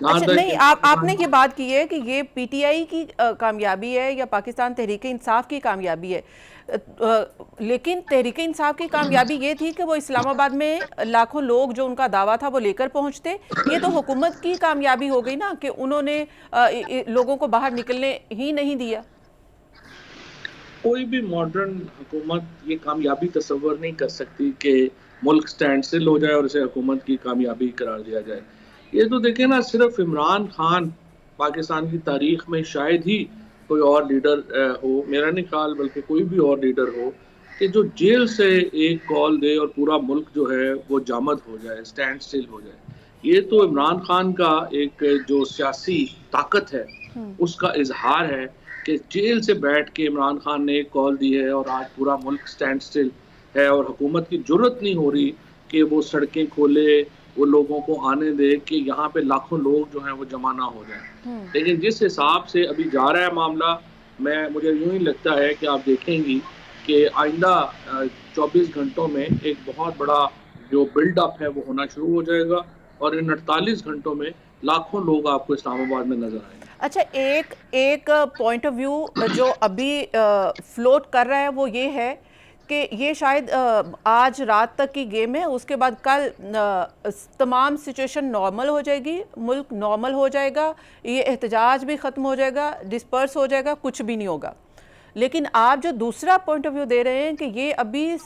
जहाँ अच्छा, तक नहीं, आप इमरान आपने खान। ये बात की है कि ये पीटीआई की कामयाबी है या पाकिस्तान तहरीक इंसाफ की कामयाबी है। लेकिन तहरीक इंसाफ की कामयाबी ये थी कि वो इस्लामाबाद में लाखों लोग जो उनका दावा था वो लेकर पहुंचते। ये तो हुकूमत की कामयाबी हो गई ना कि उन्होंने लोगों को बाहर निकलने ही नहीं दिया। कोई भी मॉडर्न हुकूमत ये कामयाबी तस्वर नहीं कर सकती कि मुल्क स्टैंड स्टिल हो जाए और इसे हुकूमत की कामयाबी करार दिया जाए। ये तो देखें ना, सिर्फ इमरान खान पाकिस्तान की तारीख में शायद ही कोई और लीडर हो, मेरा नहीं ख्याल बल्कि कोई भी और लीडर हो, कि जो जेल से एक कॉल दे और पूरा मुल्क जो है वो जामद हो जाए, स्टैंड स्टिल हो जाए। ये तो इमरान खान का एक जो सियासी ताकत है उसका इजहार है कि जेल से बैठ के इमरान खान ने एक कॉल दी है और आज पूरा मुल्क स्टैंड स्टिल है और हुकूमत की जरूरत नहीं हो रही कि वो सड़कें खोले, वो लोगों को आने दे कि यहाँ पे लाखों लोग जो हैं वो जमा ना हो जाएं। लेकिन जिस हिसाब से अभी जा रहा है मामला, मैं मुझे यूं ही लगता है कि आप देखेंगी कि आइंदा 24 घंटों में एक बहुत बड़ा जो बिल्डअप है वो होना शुरू हो जाएगा और इन 48 घंटों में लाखों लोग आपको इस्लामाबाद में नजर आएंगे। अच्छा, एक एक पॉइंट ऑफ व्यू जो अभी फ्लोट कर रहा है वो ये है कि ये शायद आज रात तक की गेम है, उसके बाद कल तमाम सिचुएशन नॉर्मल हो जाएगी, मुल्क नॉर्मल हो जाएगा, ये एहतजाज भी ख़त्म हो जाएगा, डिस्पर्स हो जाएगा, कुछ भी नहीं होगा। लेकिन आप जो दूसरा पॉइंट ऑफ व्यू दे रहे हैं कि ये अभी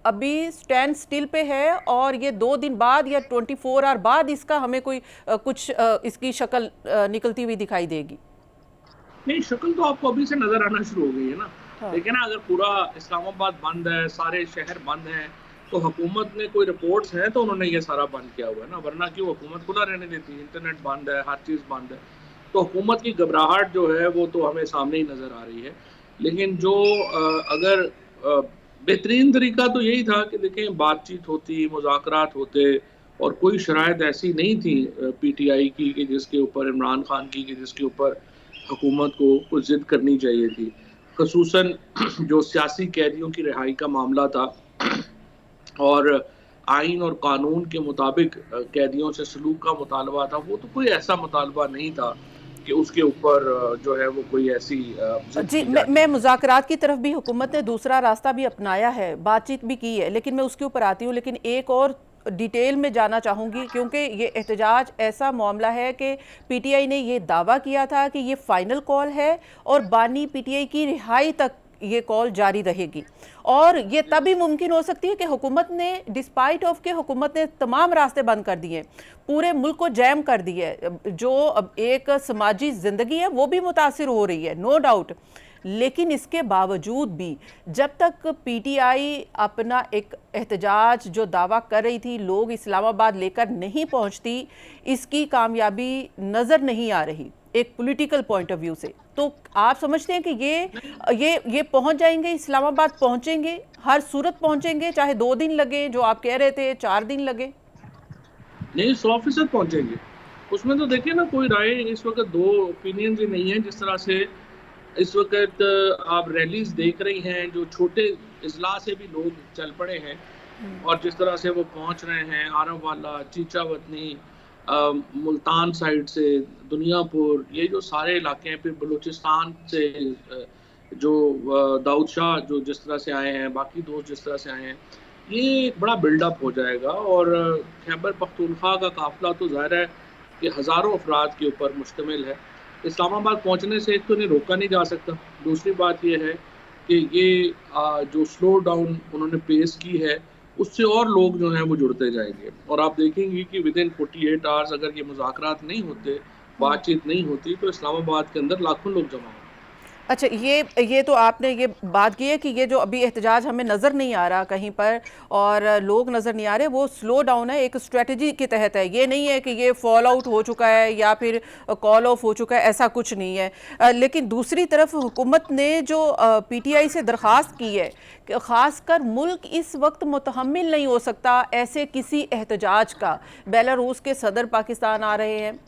अभी स्टैंड स्टिल पे है और ये 2 दिन बाद या 24 आवर बाद इसका हमें कोई कुछ इसकी शक्ल निकलती हुई दिखाई देगी। नहीं, शक्ल तो आपको अभी से नजर आना शुरू हो गई है ना। हाँ। देखिए ना, अगर पूरा इस्लामाबाद बंद है, सारे शहर बंद हैं, तो हुकूमत ने कोई रिपोर्ट्स हैं तो उन्होंने ये सारा बंद किया हुआ है ना, वरना क्यों हुकूमत खुला रहने देती है? इंटरनेट बंद है, हर चीज़ बंद है। तो हुकूमत की घबराहट जो है वो तो हमें सामने ही नजर आ रही है। लेकिन जो अगर बेहतरीन तरीका तो यही था कि देखें, बातचीत होती, मुज़ाकरात होते, और कोई शराइत ऐसी नहीं थी पीटीआई की कि जिसके ऊपर इमरान खान की कि जिसके ऊपर हुकूमत को कुछ ज़िद करनी चाहिए थी। खसूसन जो सियासी कैदियों की रिहाई का मामला था और आइन और कानून के मुताबिक कैदियों से सलूक का मुतालबा था, वो तो कोई ऐसा मुतालबा नहीं था कि उसके ऊपर जो है वो कोई ऐसी ज़िद जी, की मैं जाती। मुज़ाकरात की तरफ भी हुकूमत ने दूसरा रास्ता भी अपनाया है, बातचीत भी की है, लेकिन मैं उसके ऊपर आती हूँ। लेकिन एक और डिटेल में जाना चाहूँगी क्योंकि ये एहतजाज ऐसा मामला है कि पीटीआई ने ये दावा किया था कि ये फाइनल कॉल है और बानी पीटीआई की रिहाई तक ये कॉल जारी रहेगी। और ये तभी मुमकिन हो सकती है कि हुकूमत ने डिस्पाइट ऑफ के हुकूमत ने तमाम रास्ते बंद कर दिए, पूरे मुल्क को जैम कर दिए, जो अब एक समाजी ज़िंदगी है वो भी मुतासिर हो रही है, नो डाउट। लेकिन इसके बावजूद भी जब तक पीटीआई अपना एक एहतजाज जो दावा कर रही थी लोग इस्लामाबाद लेकर नहीं पहुंचती, इसकी कामयाबी नज़र नहीं आ रही एक पॉलिटिकल पॉइंट ऑफ व्यू से। तो आप समझते हैं कि ये पहुंच जाएंगे, इस्लामाबाद पहुंचेंगे, हर सूरत पहुंचेंगे, चाहे 2 दिन लगे, जो आप कह रहे थे 4 दिन लगे? नहीं, 100% पहुंचेंगे। उसमें तो देखिए ना, कोई राय इस वक्त, दो ओपिनियन ही नहीं है। जिस तरह से इस वक्त आप रैलीज देख रही हैं, जो छोटे अजला से भी लोग चल पड़े हैं और जिस तरह से वो पहुंच रहे हैं, आरम वाला, चीचा वतनी, मुल्तान साइड से, दुनियापुर, ये जो सारे इलाके हैं, फिर बलूचिस्तान से जो दाऊद शाह जो जिस तरह से आए हैं, बाकी दोस्त जिस तरह से आए हैं, ये एक बड़ा बिल्डअप हो जाएगा। और खैबर पख्तूनख्वा का काफिला तो ज़ाहिर है कि हज़ारों अफराद के ऊपर मुश्तमिल है। इस्लामाबाद पहुंचने से एक तो इन्हें रोका नहीं जा सकता। दूसरी बात यह है कि ये जो स्लो डाउन उन्होंने पेश की है, उससे और लोग जो हैं वो जुड़ते जाएंगे और आप देखेंगे कि विद इन 48 आवर्स अगर ये मुज़ाकरात नहीं होते, बातचीत नहीं होती, तो इस्लामाबाद के अंदर लाखों लोग जमा होंगे। अच्छा, ये तो आपने ये बात की है कि ये जो अभी एहतजाज हमें नज़र नहीं आ रहा कहीं पर और लोग नज़र नहीं आ रहे, वो स्लो डाउन है, एक स्ट्रेटजी के तहत है। ये नहीं है कि ये फॉल आउट हो चुका है या फिर कॉल ऑफ हो चुका है, ऐसा कुछ नहीं है। लेकिन दूसरी तरफ हुकूमत ने जो पीटीआई से दरख्वास्त की है कि ख़ासकर मुल्क इस वक्त मुतहम्मिल नहीं हो सकता ऐसे किसी एहतजाज का। बेलारूस के सदर पाकिस्तान आ रहे हैं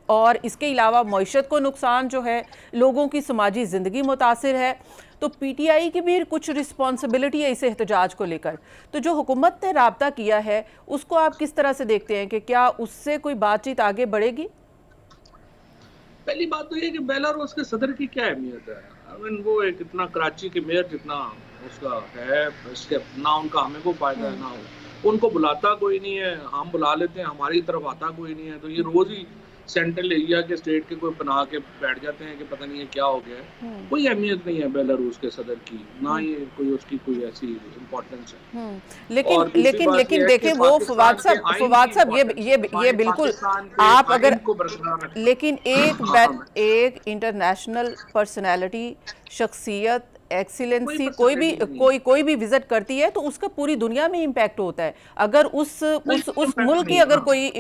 और इसके अलावा मईशत को नुकसान जो है, लोगों की समाजी ज़िंदगी मुतासिर है, तो पीटीआई की भी कुछ रिस्पॉन्सिबिलिटी है इस एहतजाज को लेकर। तो जो हुकूमत ने राब्ता किया है उसको आप किस तरह से देखते हैं कि क्या उससे कोई बातचीत आगे बढ़ेगी? पहली बात तो ये कि बेलारूस के सदर की क्या अहमियत है? आई मीन वो एक इतना कराची के मेयर जितना उसका है, इसके ना उनका हमें को फायदा है हम्म। ना उनको बुलाता कोई नहीं है, हम बुला लेते हैं, हमारी तरफ आता कोई नहीं है, तो ये रोज ही सेंट्रल एरिया के स्टेट के कोई बना के बैठ जाते हैं कि पता नहीं है क्या हो गया है। हम्म। कोई अहमियत नहीं है बेलारूस के सदर की, ना हम्म। ये कोई उसकी कोई ऐसी इम्पोर्टेंस है। लेकिन और दूसरी लेकिन बात ये लेकिन है कि देखिए वो पाकिस्तान के आइन फवाद की साहब इम्पोर्टेंस है, ये बिल्कुल पाकिस्तान के आप आइन अगर को बरकरार रखना। लेकिन हाँ हाँ, एक इंटरनेशनल पर्सनालिटी, शख्सियत, कोई एक्सीलेंसी पर्सनैलिटी नहीं है, कोई भी विजिट करती है तो उसका पूरी दुनिया में इम्पैक्ट होता है। अगर नहीं कोई उस इम्पैक्ट मुल्क की नहीं है अगर ना। कोई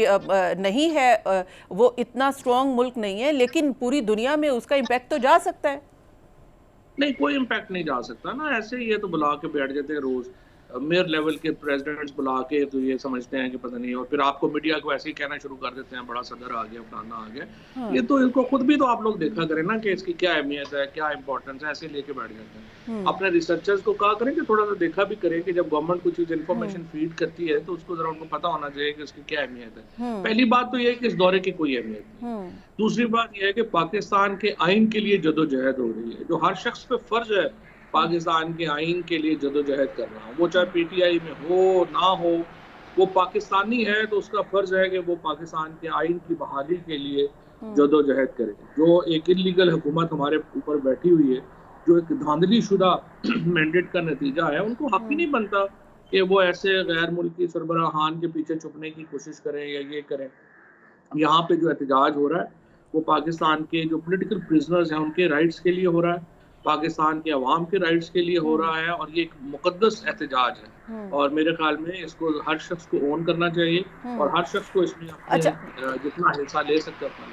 नहीं है, वो इतना स्ट्रांग मुल्क नहीं है, लेकिन पूरी दुनिया में उसका इम्पैक्ट तो जा सकता है। नहीं कोई इम्पैक्ट नहीं जा सकता ना, ऐसे ही ये तो बुला के बैठ जाते हैं रोज मेयर लेवल के प्रेसिडेंट्स बुला के, तो ये समझते हैं कि पता नहीं, और फिर आपको मीडिया को ऐसे ही कहना शुरू कर देते हैं बड़ा सदर आ गया, फलाना आ गया। ये हाँ। तो इनको खुद भी तो आप लोग देखा करें ना कि इसकी क्या अहमियत है, क्या इंपॉर्टेंस है, ऐसे लेके बैठ जाते हैं। हम्म। अपने रिसर्चर्स को कहा करें कि थोड़ा सा देखा भी करें कि जब गवर्नमेंट कुछ चीज हम्म। इन्फॉर्मेशन फीड करती है तो उसको जरा उनको पता होना चाहिए कि उसकी क्या अहमियत है। हम्म। पहली बात तो ये है कि इस दौरे की कोई अहमियत नहीं। हम्म। दूसरी बात यह है कि पाकिस्तान के आइन के लिए जदोजहद हो रही है, जो हर शख्स पे फर्ज है पाकिस्तान के आइन के लिए जदोजहद करना, वो चाहे पीटीआई में हो ना हो, वो पाकिस्तानी है तो उसका फर्ज है कि वो पाकिस्तान के आइन की बहाली के लिए जदोजहद करे। जो एक इलीगल हुकूमत हमारे ऊपर बैठी हुई है, जो एक धांधली शुदा मैंडेट का नतीजा है, उनको हक ही नहीं बनता कि वो ऐसे गैर मुल्की सरबराहान के पीछे छुपने की कोशिश करें या ये करें। यहाँ पे जो एहतजाज हो रहा है वो पाकिस्तान के जो पॉलिटिकल प्रिजनर्स हैं उनके राइट्स के लिए हो रहा है, पाकिस्तान के अवाम के राइट्स के लिए हो रहा है, और ये एक मुकद्दस एहतजाज है। और मेरे ख्याल में इसको हर शख्स को ओन करना चाहिए और हर शख्स को इसमें अपने अच्छा, जितना हिस्सा ले सकते हैं अपना